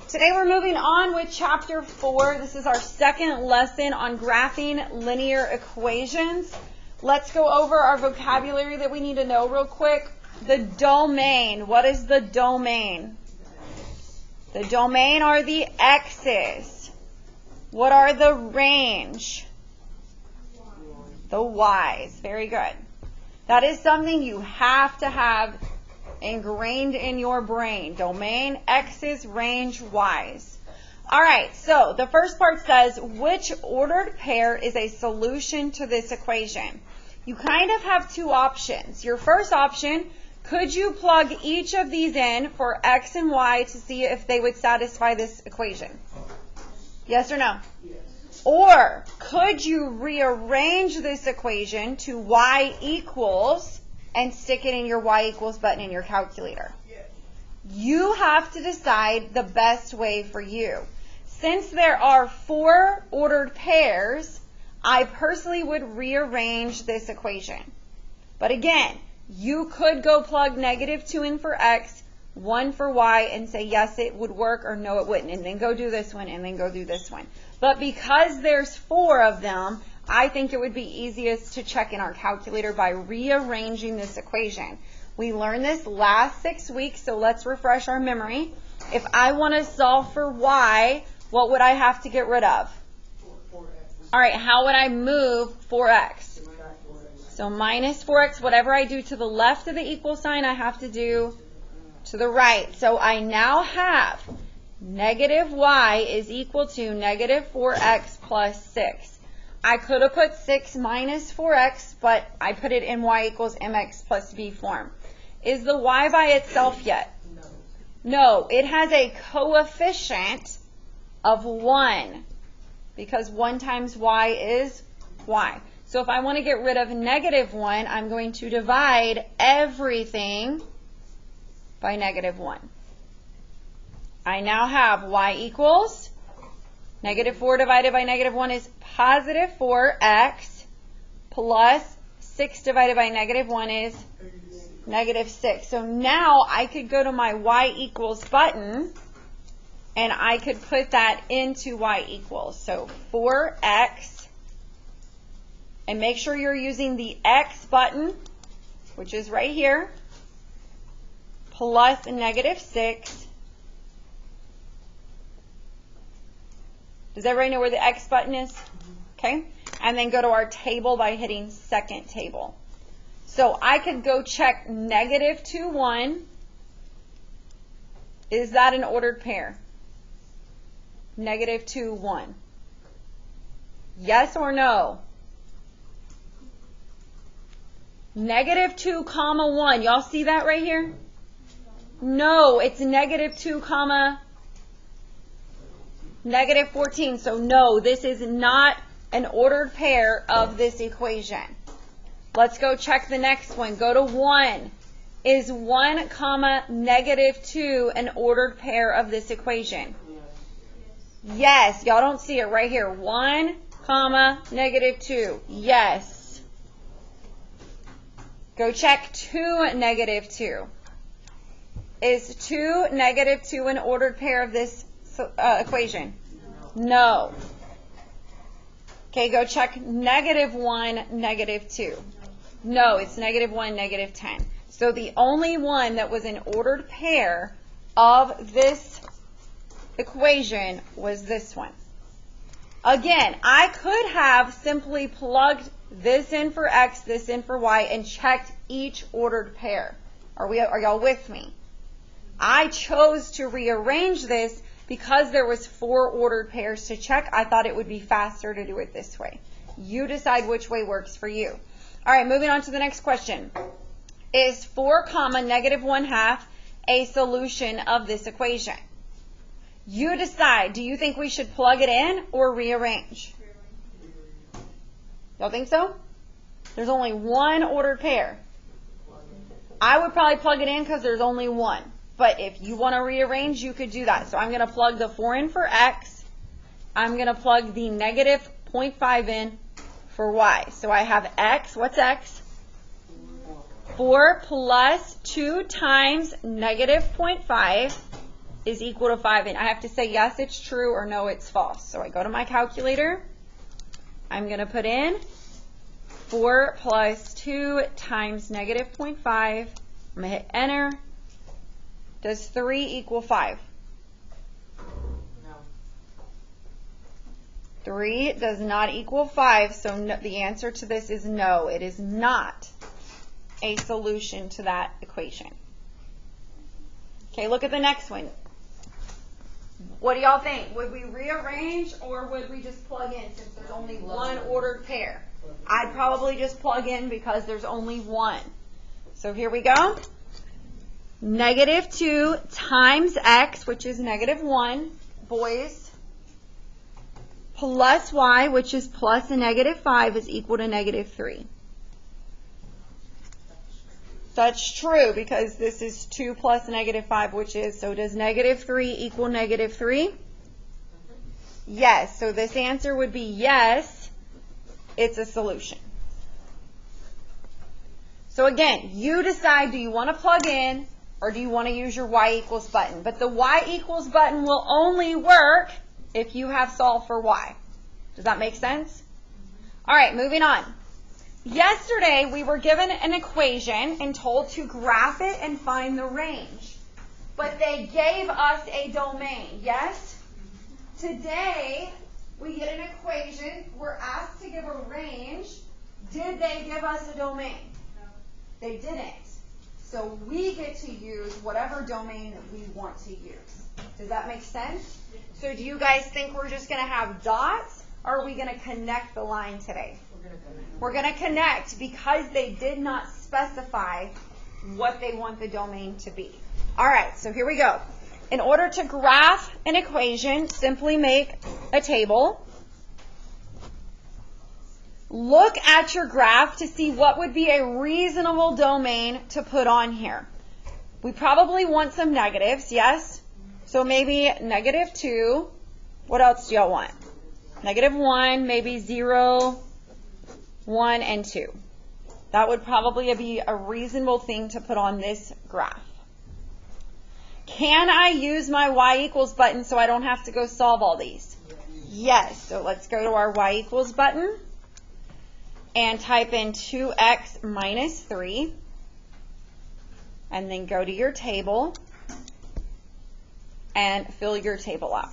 Today we're moving on with Chapter 4. This is our second lesson on graphing linear equations. Let's go over our vocabulary that we need to know real quick. The domain. What is the domain? The domain are the x's. What are the range? The y's. Very good. That is something you have to have ingrained in your brain. Domain, x's, range, y's. All right, so the first part says, which ordered pair is a solution to this equation? You kind of have two options. Your first option, could you plug each of these in for x and y to see if they would satisfy this equation? Yes or no? Yes. Or could you rearrange this equation to y equals and stick it in your y equals button in your calculator? Yes. You have to decide the best way for you. Since there are 4 ordered pairs, I personally would rearrange this equation. But again, you could go plug -2 in for x, 1 for y, and say yes, it would work, or no, it wouldn't, and then go do this one, and then go do this one. But because there's 4 of them, I think it would be easiest to check in our calculator by rearranging this equation. We learned this last 6 weeks, so let's refresh our memory. If I want to solve for y, what would I have to get rid of? 4x. All right, how would I move 4x? So minus 4x, whatever I do to the left of the equal sign, I have to do to the right. So I now have negative y is equal to negative 4x plus 6. I could have put 6 minus 4x, but I put it in y equals mx plus b form. Is the y by itself yet? No, it has a coefficient of 1 because 1 times y is y. So if I want to get rid of -1, I'm going to divide everything by -1. I now have y equals -4 divided by -1 is positive 4x plus 6 divided by -1 is -6. So now I could go to my y equals button and I could put that into y equals. So 4x, and make sure you're using the x button, which is right here, plus -6. Does everybody know where the x button is? Okay. And then go to our table by hitting second table. So I could go check -2, 1. Is that an ordered pair? -2, 1. Yes or no? -2, 1. Y'all see that right here? No, it's -2, -14. So no, this is not an ordered pair of this equation. Let's go check the next one. Go to 1. Is 1, -2 an ordered pair of this equation? Yes. Y'all don't see it right here. 1, -2. Yes. Go check 2, -2. Is 2, -2 an ordered pair of this equation? No. Okay, go check -1, -2. No, it's -1, -10. So the only one that was an ordered pair of this equation was this one. Again, I could have simply plugged this in for x, this in for y, and checked each ordered pair. Are y'all with me? I chose to rearrange this because there was 4 ordered pairs to check. I thought it would be faster to do it this way. You decide which way works for you. All right, moving on to the next question. Is 4, -1/2 a solution of this equation? You decide. Do you think we should plug it in or rearrange? Y'all think so? There's only 1 ordered pair. I would probably plug it in because there's only 1. But if you want to rearrange, you could do that. So I'm going to plug the 4 in for x. I'm going to plug the -0.5 in for y. So I have x. What's x? 4 plus 2 times -0.5 is equal to 5. And I have to say, yes, it's true, or no, it's false. So I go to my calculator. I'm going to put in 4 plus 2 times negative 0.5. I'm going to hit enter. Does 3 equal 5? No. 3 does not equal 5, so no, the answer to this is no. It is not a solution to that equation. Okay, look at the next one. What do y'all think? Would we rearrange, or would we just plug in since there's only one ordered pair? I'd probably just plug in because there's only one. So here we go. Negative 2 times x, which is negative 1, boys, plus y, which is plus a negative 5, is equal to negative 3. That's true because this is 2 plus negative 5, which is, so does negative 3 equal negative 3? Yes, so this answer would be yes, it's a solution. So again, you decide, do you want to plug in or do you want to use your y equals button? But the y equals button will only work if you have solved for y. Does that make sense? All right, moving on. Yesterday, we were given an equation and told to graph it and find the range. But they gave us a domain, yes? Today, we get an equation. We're asked to give a range. Did they give us a domain? No. They didn't. So we get to use whatever domain that we want to use. Does that make sense? So do you guys think we're just going to have dots, or are we going to connect the line today? We're going to connect because they did not specify what they want the domain to be. All right, so here we go. In order to graph an equation, simply make a table. Look at your graph to see what would be a reasonable domain to put on here. We probably want some negatives, yes? So maybe negative 2. What else do y'all want? Negative 1, maybe 0, 1, and 2. That would probably be a reasonable thing to put on this graph. Can I use my y equals button so I don't have to go solve all these? Yes. So let's go to our y equals button and type in 2x minus 3. And then go to your table and fill your table out.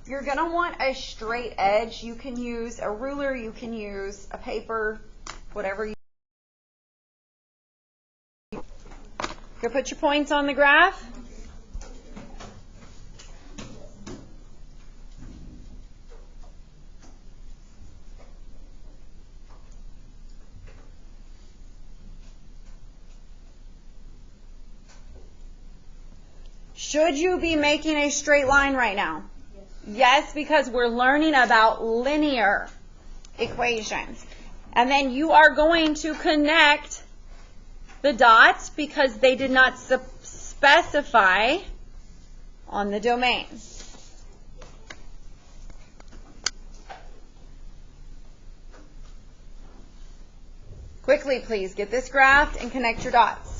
You're going to want a straight edge. You can use a ruler, you can use a paper, whatever you go. Put your points on the graph. Should you be making a straight line right now? Yes, because we're learning about linear equations. And then you are going to connect the dots because they did not specify on the domain. Quickly, please, get this graphed and connect your dots.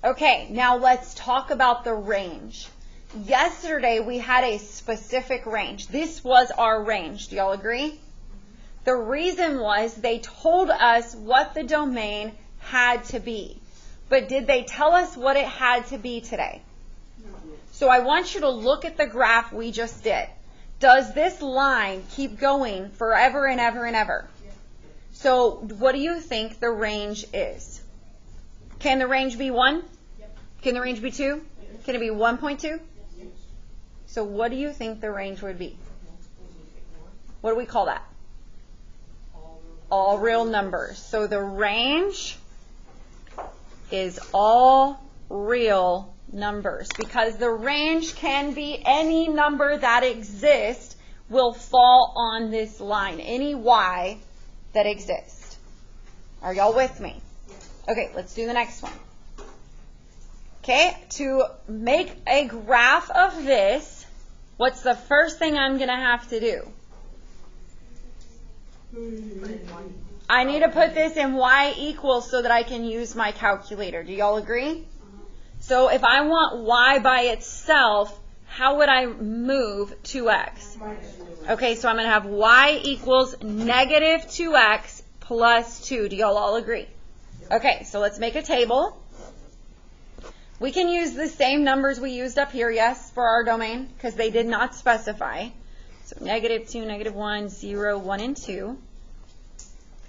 Okay, now let's talk about the range. Yesterday we had a specific range. This was our range. Do y'all agree? The reason was they told us what the domain had to be. But did they tell us what it had to be today? So I want you to look at the graph we just did. Does this line keep going forever and ever and ever? So what do you think the range is? Can the range be 1? Can the range be 2? Can it be 1.2? So what do you think the range would be? What do we call that? All real numbers. So the range is all real numbers, because the range can be any number that exists will fall on this line, any y that exists. Are y'all with me? Okay, let's do the next one. Okay, to make a graph of this, what's the first thing I'm going to have to do? I need to put this in y equals so that I can use my calculator. Do y'all agree? So if I want y by itself, how would I move 2x? Okay, so I'm going to have y equals negative 2x plus 2. Do y'all all agree? Okay, so let's make a table. We can use the same numbers we used up here, yes, for our domain, because they did not specify. So negative 2, negative 1, 0, 1, and 2.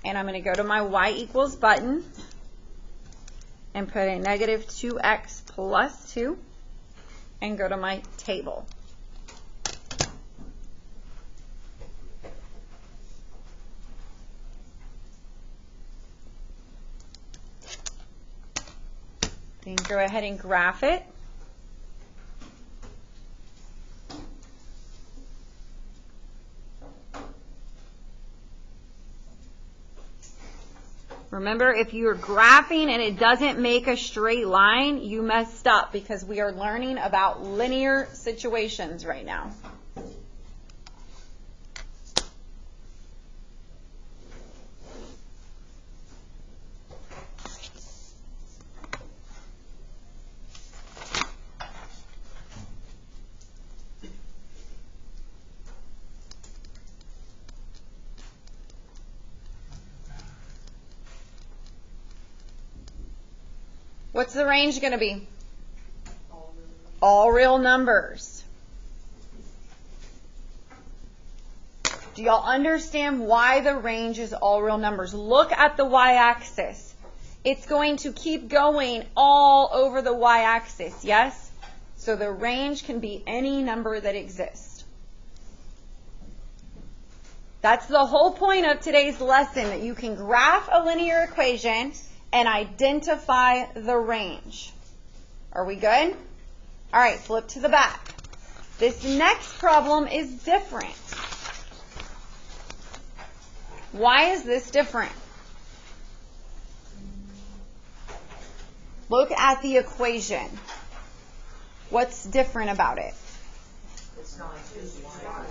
And I'm going to go to my y equals button and put in negative 2x plus 2 and go to my table. Then go ahead and graph it. Remember, if you're graphing and it doesn't make a straight line, you messed up, because we are learning about linear situations right now. What's the range going to be? All real numbers. Do y'all understand why the range is all real numbers? Look at the y-axis. It's going to keep going all over the y-axis, yes? So the range can be any number that exists. That's the whole point of today's lesson, that you can graph a linear equation and identify the range. Are we good? All right, flip to the back. This next problem is different. Why is this different? Look at the equation. What's different about it?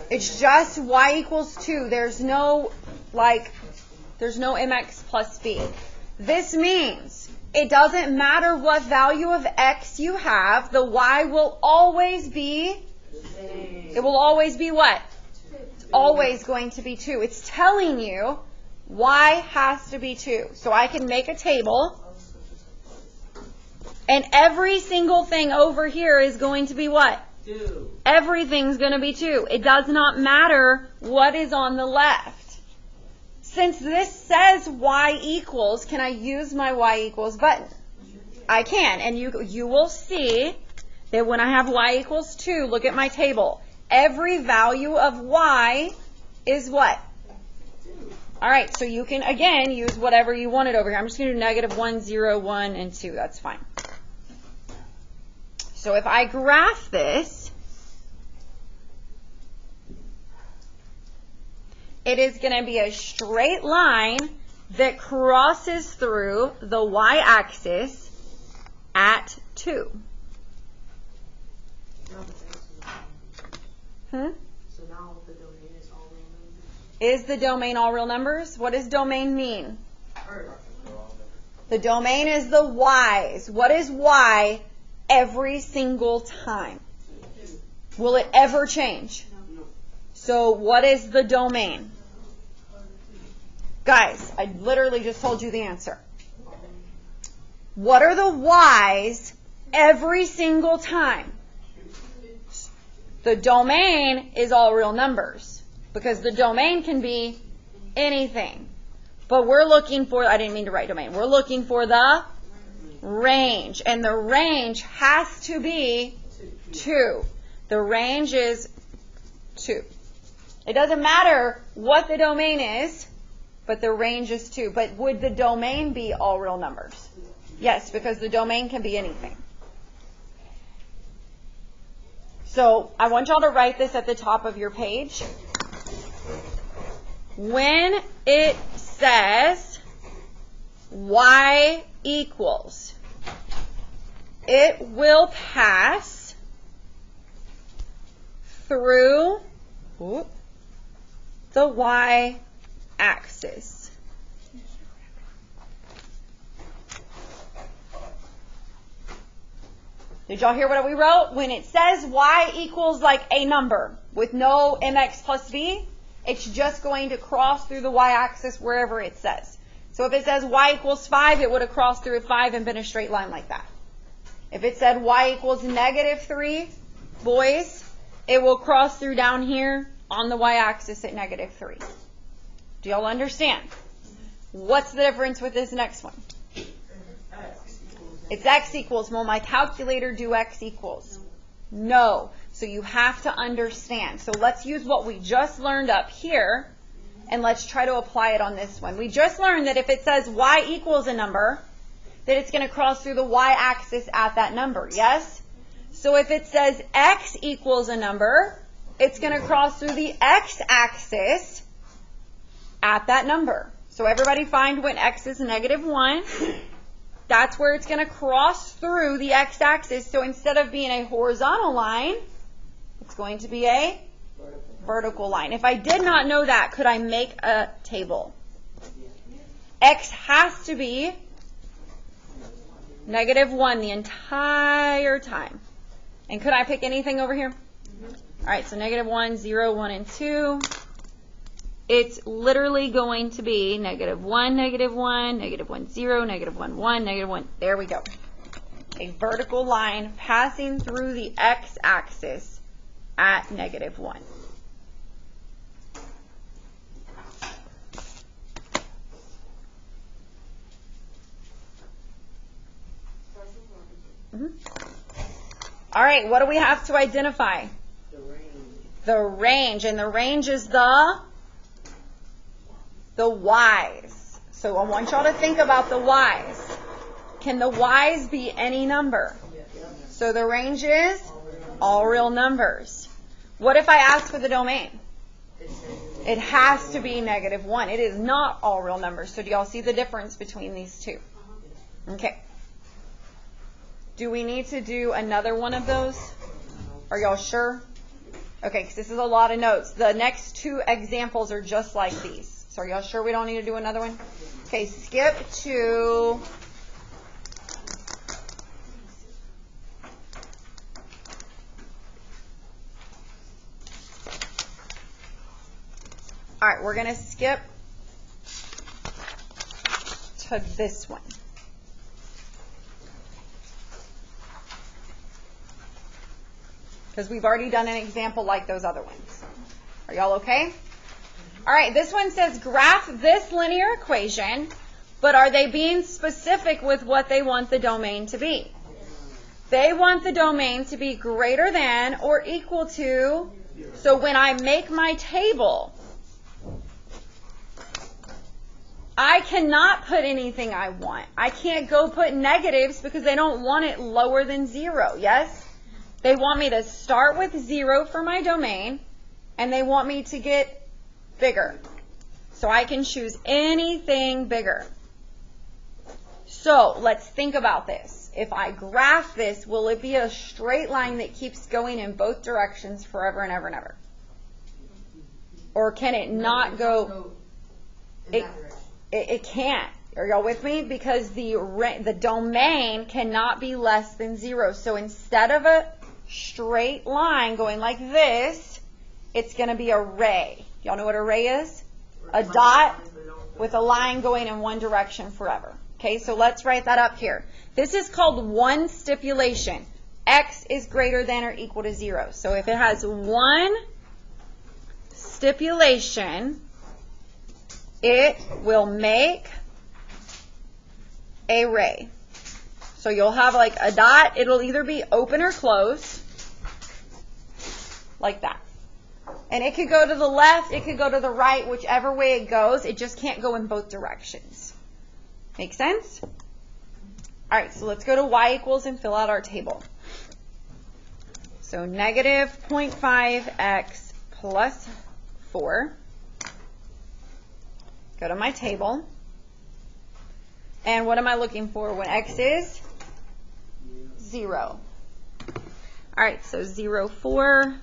It's just y equals 2. There's no mx plus b. This means it doesn't matter what value of x you have, the y will always be, it will always be what? It's always going to be 2. It's telling you y has to be 2. So I can make a table, and every single thing over here is going to be what? 2. Everything's going to be 2. It does not matter what is on the left. Since this says y equals, can I use my y equals button? I can, and you will see that when I have y equals 2, look at my table. Every value of y is what? 2. All right, so you can, again, use whatever you wanted over here. I'm just going to do negative 1, 0, 1, and 2. That's fine. So if I graph this, it is going to be a straight line that crosses through the y-axis at 2. So now the domain is all real numbers? Is the domain all real numbers? What does domain mean? The domain is the y's. What is y every single time? Will it ever change? No. So what is the domain? Guys, I literally just told you the answer. What are the y's every single time? The domain is all real numbers, because the domain can be anything. But we're looking for, I didn't mean to write domain, we're looking for the range. And the range has to be 2. The range is 2. It doesn't matter what the domain is, but the range is 2. But would the domain be all real numbers? Yes, because the domain can be anything. So I want y'all to write this at the top of your page. When it says y equals, it will pass through the y-axis. Did y'all hear what we wrote? When it says y equals like a number with no mx plus b, it's just going to cross through the y-axis wherever it says. So if it says y equals 5, it would have crossed through 5 and been a straight line like that. If it said y equals -3, boys, it will cross through down here on the y-axis at -3. Do y'all understand? What's the difference with this next one? It's x equals. Will my calculator do x equals? No. So you have to understand. So let's use what we just learned up here, and let's try to apply it on this one. We just learned that if it says y equals a number, that it's going to cross through the y-axis at that number, yes? So if it says x equals a number, it's going to cross through the x-axis at that number. So everybody find when x is -1. That's where it's going to cross through the x-axis. So instead of being a horizontal line, it's going to be a vertical line. If I did not know that, could I make a table? X has to be -1 the entire time. And could I pick anything over here? All right, so -1, 0, 1, and 2. It's literally going to be -1, -1, -1, 0, -1, 1, -1. There we go. A vertical line passing through the x-axis at -1. All right, what do we have to identify? The range. And the range is the y's. So I want y'all to think about the y's. Can the y's be any number? So the range is all real numbers. What if I ask for the domain? It has to be -1. It is not all real numbers. So do y'all see the difference between these two? Okay. Do we need to do another one of those? Are y'all sure? Okay, because this is a lot of notes. The next two examples are just like these. So are y'all sure we don't need to do another one? Okay, skip to all right, we're going to skip to this one. Because we've already done an example like those other ones. Are y'all okay? All right, this one says graph this linear equation, but are they being specific with what they want the domain to be? They want the domain to be greater than or equal to, so when I make my table, I cannot put anything I want. I can't go put negatives because they don't want it lower than 0, yes? They want me to start with 0 for my domain, and they want me to get bigger. So I can choose anything bigger. So let's think about this. If I graph this, will it be a straight line that keeps going in both directions forever and ever and ever? Or can it not go? It can't. Are y'all with me? Because the domain cannot be less than 0. So instead of a straight line going like this, it's going to be a ray. Y'all know what a ray is? A dot with a line going in one direction forever. Okay, so let's write that up here. This is called one stipulation. X is greater than or equal to 0. So if it has one stipulation, it will make a ray. So you'll have like a dot. It'll either be open or closed, like that. And it could go to the left, it could go to the right, whichever way it goes. It just can't go in both directions. Make sense? All right, so let's go to y equals and fill out our table. So negative 0.5x plus 4. Go to my table. And what am I looking for when x is 0? All right, so 0, 4,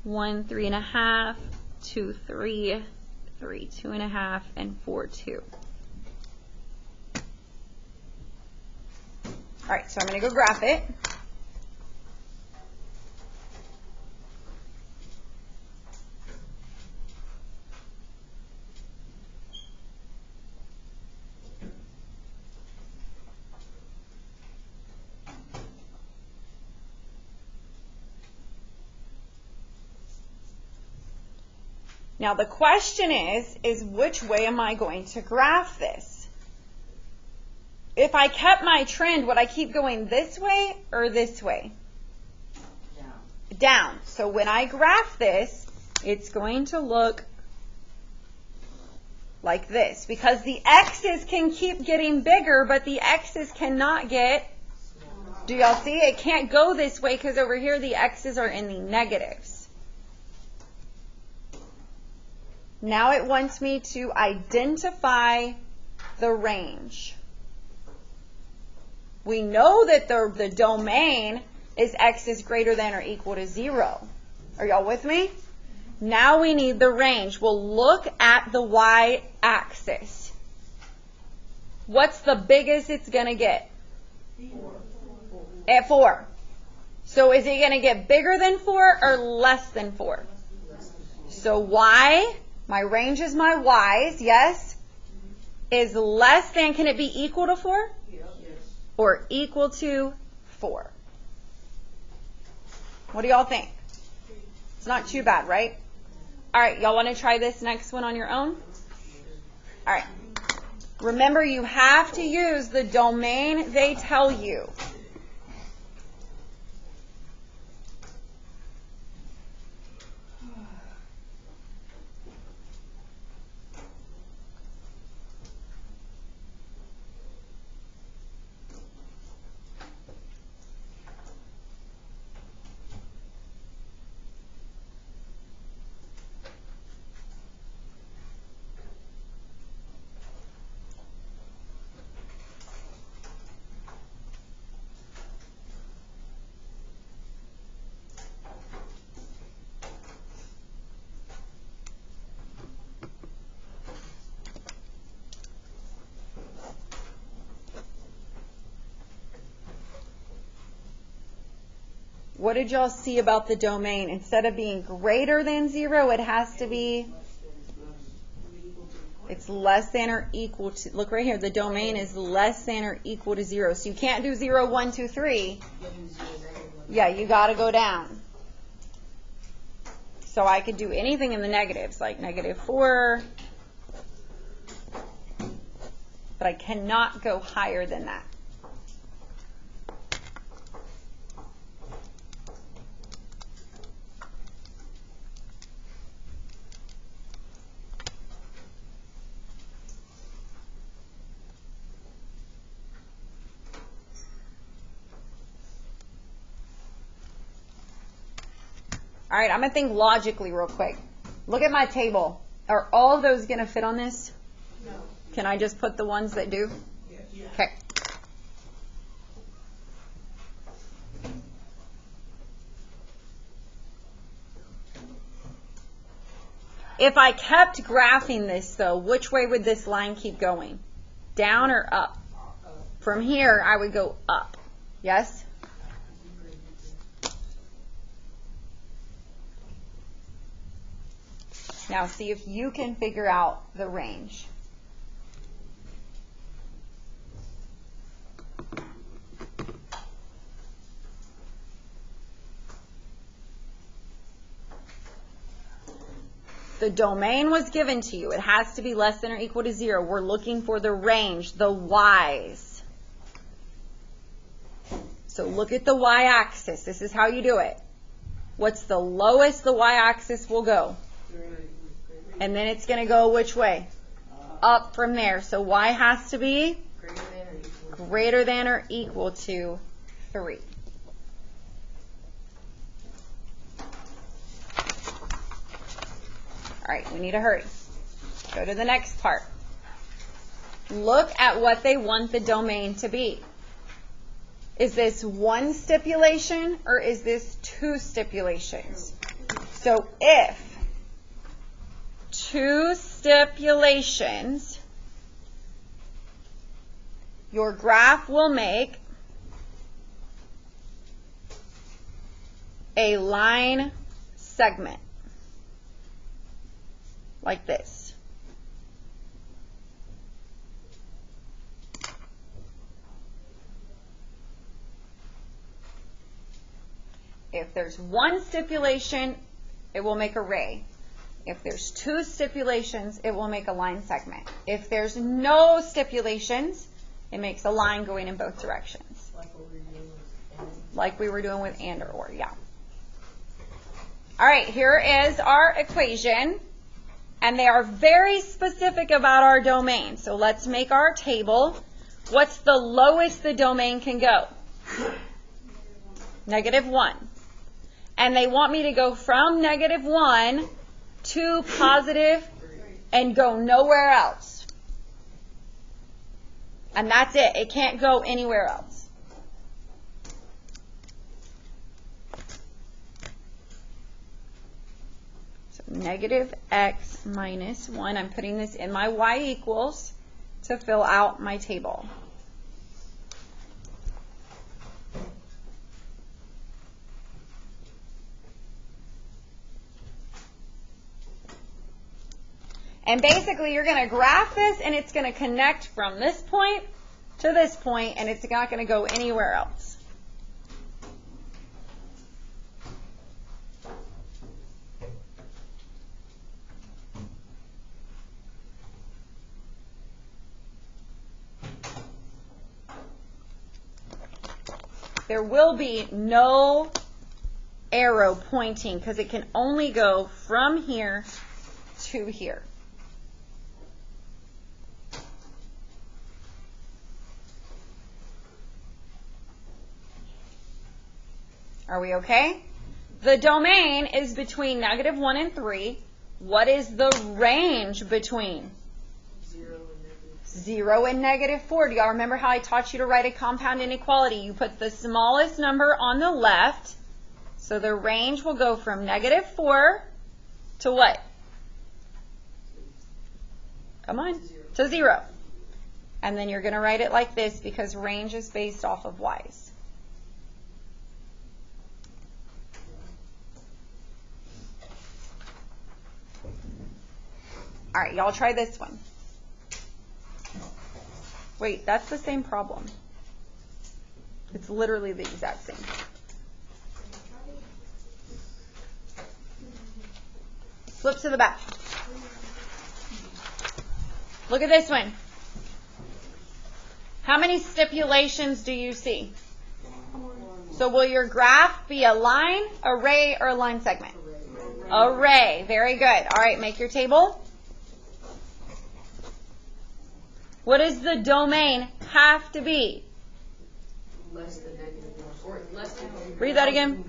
1, 3.5, 2, 3, 3, 2.5, and 4, 2. All right, so I'm going to go graph it. Now the question is which way am I going to graph this? If I kept my trend, would I keep going this way or this way? Down. Down. So when I graph this, it's going to look like this, because the x's can keep getting bigger, but the x's cannot get, do y'all see? It can't go this way because over here the x's are in the negatives. Now it wants me to identify the range. We know that the domain is x is greater than or equal to 0. Are y'all with me? Now we need the range. We'll look at the y-axis. What's the biggest it's going to get? 4. At 4. So is it going to get bigger than 4 or less than 4? So y, my range is my y's, yes, is less than, can it be equal to 4? Yes. Or equal to 4? What do y'all think? It's not too bad, right? All right, y'all want to try this next one on your own? All right. Remember, you have to use the domain they tell you. What did y'all see about the domain? Instead of being greater than 0, it has to be, it's less than or equal to, look right here, the domain is less than or equal to 0. So you can't do 0, 1, 2, 3. Yeah, you got to go down. So I could do anything in the negatives, like negative 4, but I cannot go higher than that. All right, I'm going to think logically real quick. Look at my table. Are all of those going to fit on this? No. Can I just put the ones that do? Yeah. Okay. If I kept graphing this, though, which way would this line keep going? Down or up? From here, I would go up. Yes? Now see if you can figure out the range. The domain was given to you. It has to be less than or equal to 0. We're looking for the range, the y's. So look at the y-axis. This is how you do it. What's the lowest the y-axis will go? And then it's going to go which way? Up from there. So y has to be greater than or equal to 3. All right, we need to hurry. Go to the next part. Look at what they want the domain to be. Is this one stipulation or is this two stipulations? So if two stipulations, your graph will make a line segment like this. If there's one stipulation, it will make a ray. If there's two stipulations, it will make a line segment. If there's no stipulations, it makes a line going in both directions. Like we were doing with and or, yeah. All right, here is our equation. And they are very specific about our domain. So let's make our table. What's the lowest the domain can go? -1. And they want me to go from -1 to positive and go nowhere else. And that's it. It can't go anywhere else. So -x minus 1. I'm putting this in my y equals to fill out my table. And basically, you're going to graph this, and it's going to connect from this point to this point, and it's not going to go anywhere else. There will be no arrow pointing because it can only go from here to here. Are we okay? The domain is between -1 and 3. What is the range between? 0 and -4. Do y'all remember how I taught you to write a compound inequality? You put the smallest number on the left. So the range will go from -4 to what? Come on. To 0. And then you're going to write it like this because range is based off of y's. All right, y'all try this one. Wait, that's the same problem. It's literally the exact same. Flip to the back. Look at this one. How many stipulations do you see? So will your graph be a line, array, or a line segment? Array. Very good. All right, make your table. What does the domain have to be? Less than -1. Or less than. Read that again.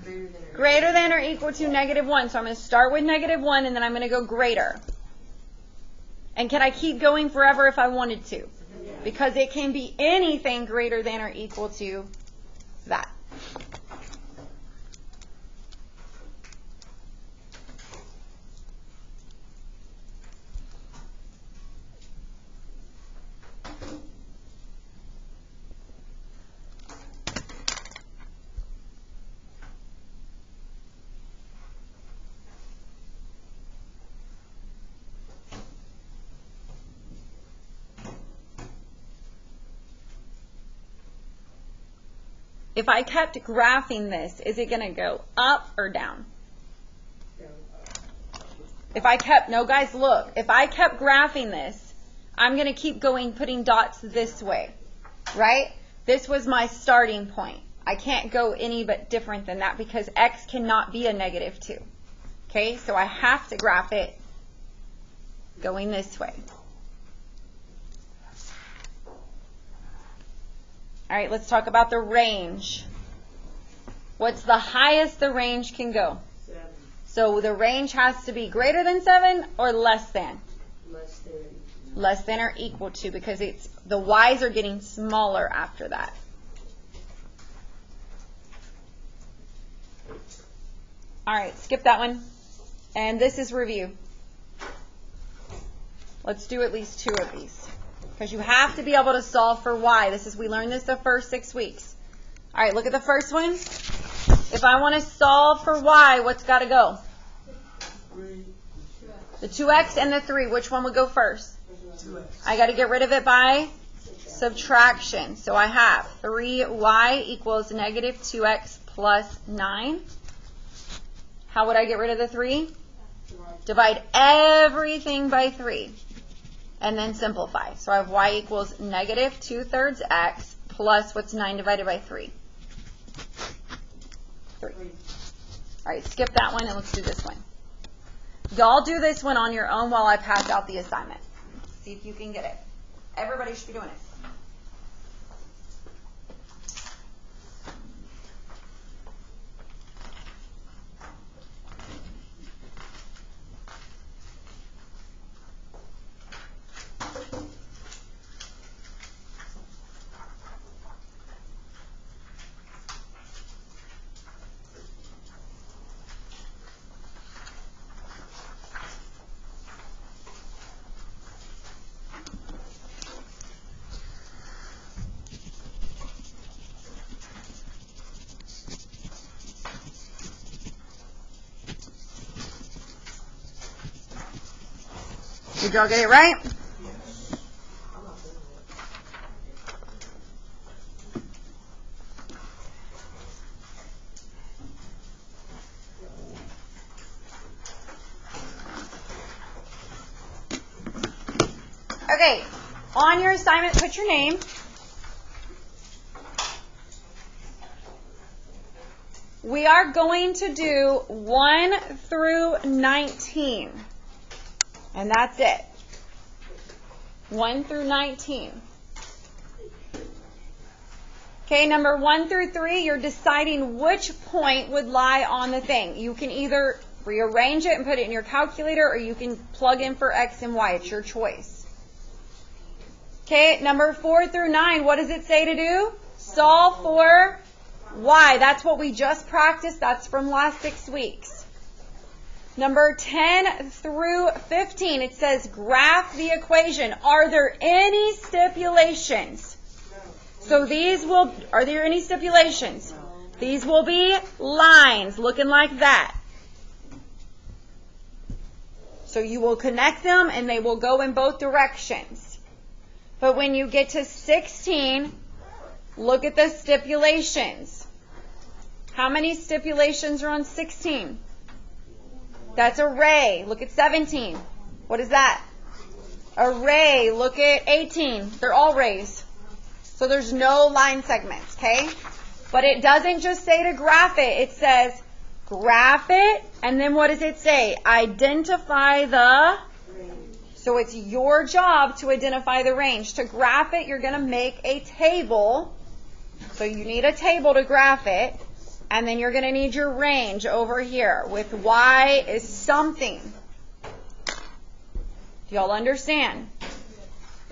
Greater than or equal to -1. So I'm going to start with -1 and then I'm going to go greater. And can I keep going forever if I wanted to? Because it can be anything greater than or equal to that. If I kept graphing this, is it going to go up or down? If I kept, no guys, look, if I kept graphing this, I'm going to keep going, putting dots this way, right? This was my starting point. I can't go any but different than that because x cannot be a -2. Okay, so I have to graph it going this way. All right, let's talk about the range. What's the highest the range can go? 7. So the range has to be greater than 7 or less than? Less than. Less than or equal to, because the y's are getting smaller after that. All right, skip that one. And this is review. Let's do at least 2 of these, because you have to be able to solve for y. We learned this the first 6 weeks. All right, look at the first one. If I want to solve for y, what's got to go? The 2x and the 3. Which one would go first? 2x. I got to get rid of it by subtraction. So I have 3y equals negative 2x plus 9. How would I get rid of the 3? Divide everything by 3. And then simplify. So I have y equals negative 2/3 x plus what's 9 divided by 3? 3. All right, skip that one and let's do this one. Y'all do this one on your own while I pass out the assignment. See if you can get it. Everybody should be doing it. Did y'all get it right? Okay, on your assignment, put your name. We are going to do 1 through 19. And that's it. 1 through 19. Okay, number 1 through 3, you're deciding which point would lie on the thing. You can either rearrange it and put it in your calculator, or you can plug in for x and y. It's your choice. Okay, number 4 through 9, what does it say to do? Solve for y. That's what we just practiced. That's from last 6 weeks. Number 10 through 15, it says graph the equation. Are there any stipulations? So are there any stipulations? These will be lines looking like that. So you will connect them and they will go in both directions. But when you get to 16, look at the stipulations. How many stipulations are on 16? That's array. Look at 17. What is that? Array. Look at 18. They're all rays. So there's no line segments, okay? But it doesn't just say to graph it. It says graph it, and then what does it say? Identify the... So it's your job to identify the range. To graph it, you're going to make a table. So you need a table to graph it. And then you're going to need your range over here with y is something. Do y'all understand?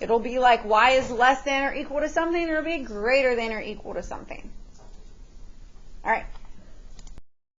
It'll be like y is less than or equal to something. It'll be greater than or equal to something. All right.